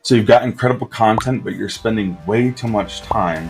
So you've got incredible content, but you're spending way too much time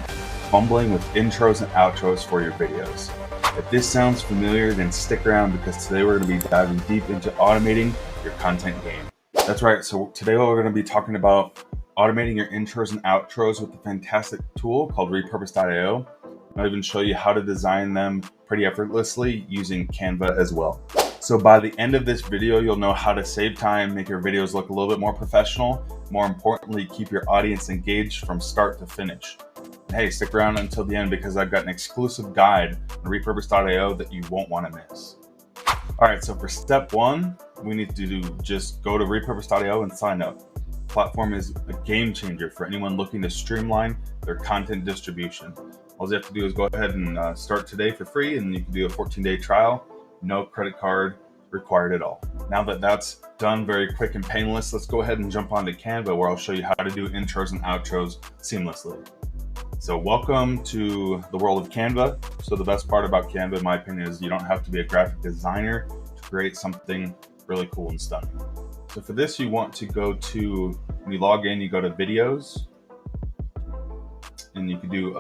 fumbling with intros and outros for your videos. If this sounds familiar, then stick around because today we're going to be diving deep into automating your content game. That's right. So today we're going to be talking about automating your intros and outros with a fantastic tool called Repurpose.io. I'll even show you how to design them pretty effortlessly using Canva as well. So by the end of this video, you'll know how to save time, make your videos look a little bit more professional, more importantly, keep your audience engaged from start to finish. And hey, stick around until the end because I've got an exclusive guide on Repurpose.io that you won't want to miss. All right, so for step one, we need to just go to Repurpose.io and sign up. The platform is a game changer for anyone looking to streamline their content distribution. All you have to do is go ahead and start today for free, and you can do a 14-day trial. No credit card required at all. Now that that's done very quick and painless, let's go ahead and jump onto Canva where I'll show you how to do intros and outros seamlessly. So welcome to the world of Canva. So the best part about Canva, in my opinion, is you don't have to be a graphic designer to create something really cool and stunning. So for this, you want to go to, when you log in, you go to videos. And you can do,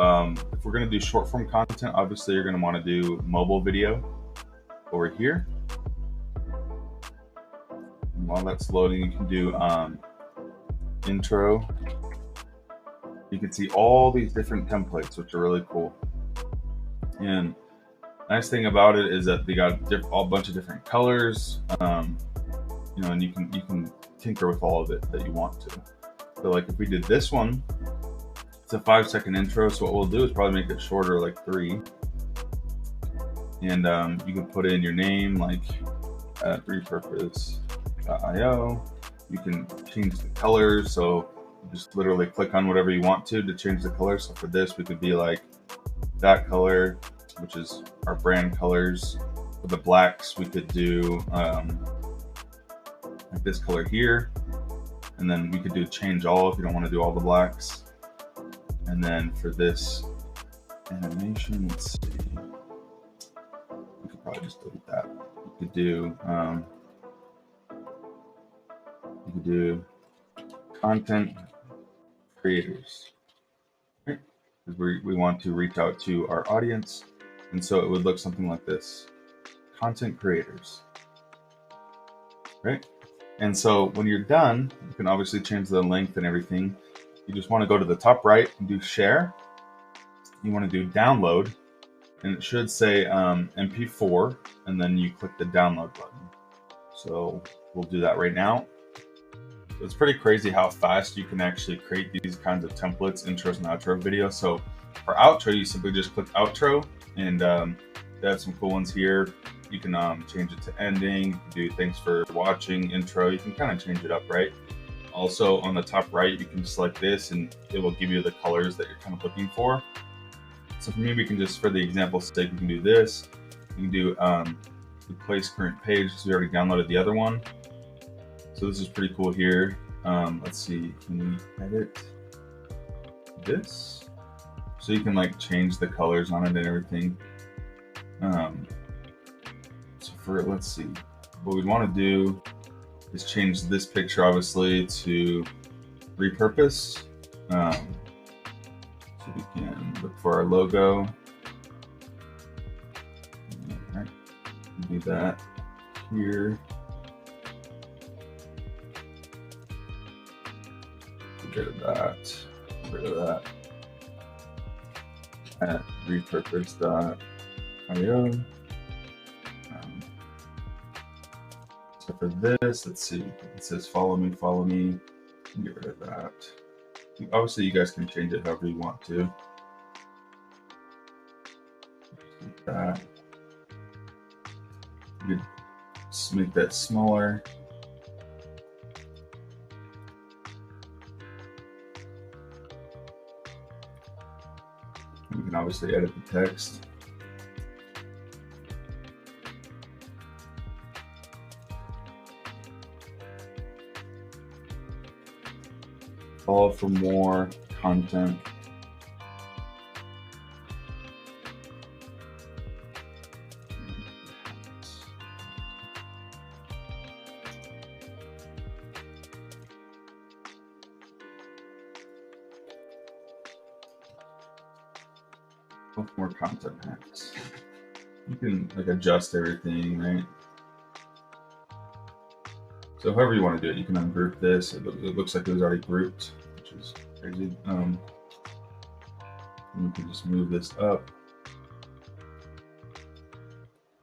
if we're going to do short form content, obviously you're going to want to do mobile video over here. And while that's loading, you can do intro. You can see all these different templates, which are really cool. And nice thing about it is that they got a bunch of different colors, you know, and you can tinker with all of it that you want to. So like if we did this one, it's a 5-second intro. So what we'll do is probably make it shorter, like 3. And you can put in your name, like at Repurpose.io. You can change the colors. So you just literally click on whatever you want to change the color. So for this, we could be like that color, which is our brand colors. For the blacks, we could do like this color here. And then we could do change all if you don't want to do all the blacks. And then for this animation, let's see. We could probably just delete that. You could do content creators, right? Because we want to reach out to our audience, and so it would look something like this: content creators, right? And so when you're done, you can obviously change the length and everything. You just want to go to the top right and do share. You want to do download, and it should say MP4, and then you click the download button. So we'll do that right now. It's pretty crazy how fast you can actually create these kinds of templates, intros and outro videos. So for outro, you simply just click outro, and they have some cool ones here. You can change it to ending. You can do thanks for watching, intro. You can kind of change it up, right? Also on the top right, you can select this and it will give you the colors that you're kind of looking for. So for me, we can just, for the example's sake, we can do this. You can do replace current page because we already downloaded the other one. So this is pretty cool here. Let's see, can we edit this? So you can like change the colors on it and everything. So for, let's see, what we'd want to do is change this picture obviously to repurpose. So we can look for our logo. All right, do that here. Get rid of that. Get rid of that. At repurpose.io. So for this, let's see, it says follow me, follow me. Get rid of that. Obviously, you guys can change it however you want to. Like that. You can just make that smaller. You can obviously edit the text. Follow for more content. more content hacks. You can like adjust everything, right? So however you want to do it, you can ungroup this. It looks like it was already grouped, which is crazy. And you can just move this up.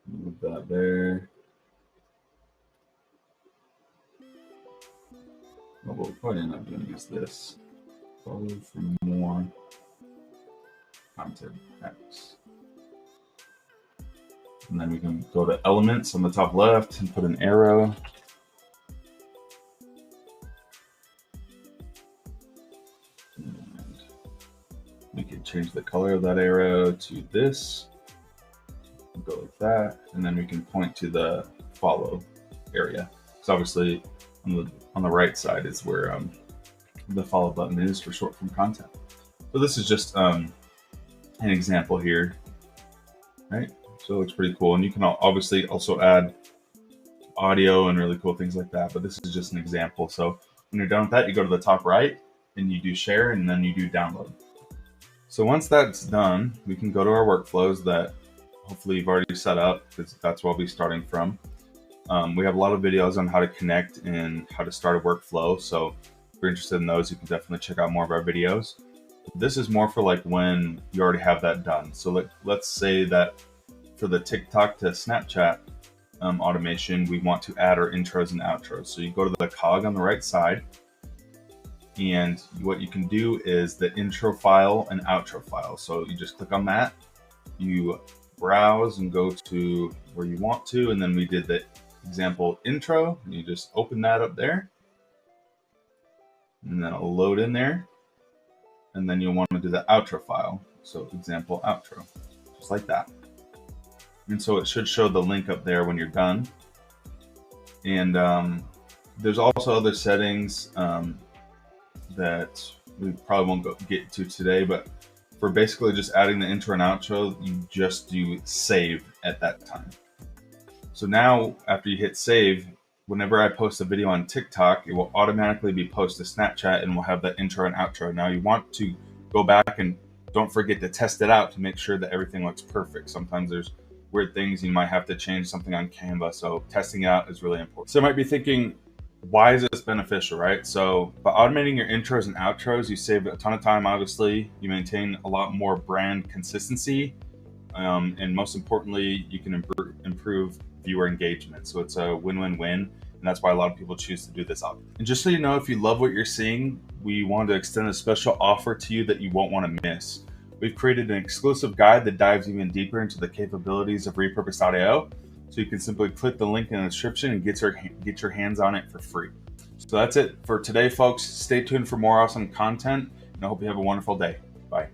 Move that there. What we'll probably end up doing is this. Follow for more content hacks. And then we can go to elements on the top left and put an arrow. And we can change the color of that arrow to this. Go like that, and then we can point to the follow area. So obviously on the right side is where the follow button is for short form content. So this is just an example here, right? So it looks pretty cool, and you can obviously also add audio and really cool things like that, but this is just an example. So when you're done with that, you go to the top right and you do share, and then you do download. So once that's done, we can go to our workflows that hopefully you've already set up, because that's where I'll be starting from. We have a lot of videos on how to connect and how to start a workflow. So if you're interested in those, you can definitely check out more of our videos. This is more for like when you already have that done. So let's say that for the TikTok to Snapchat automation, we want to add our intros and outros. So you go to the cog on the right side, and what you can do is the intro file and outro file. So you just click on that, you browse and go to where you want to, and then we did the example intro, and you just open that up there, and then it'll load in there, and then you'll want to do the outro file. So example outro, just like that. And so it should show the link up there when you're done. And there's also other settings that we probably won't get to today, but for basically just adding the intro and outro, you just do save at that time. So now after you hit save, whenever I post a video on TikTok, it will automatically be posted to Snapchat and we'll have that intro and outro. Now you want to go back and don't forget to test it out to make sure that everything looks perfect. Sometimes there's weird things, you might have to change something on Canva. So testing it out is really important. So you might be thinking, why is this beneficial, right? So by automating your intros and outros, you save a ton of time, obviously. You maintain a lot more brand consistency. And most importantly, you can improve viewer engagement. So it's a win-win-win. And that's why a lot of people choose to do this option. And just so you know, if you love what you're seeing, we want to extend a special offer to you that you won't want to miss. We've created an exclusive guide that dives even deeper into the capabilities of Repurpose.io. So you can simply click the link in the description and get your hands on it for free. So that's it for today, folks. Stay tuned for more awesome content, and I hope you have a wonderful day. Bye.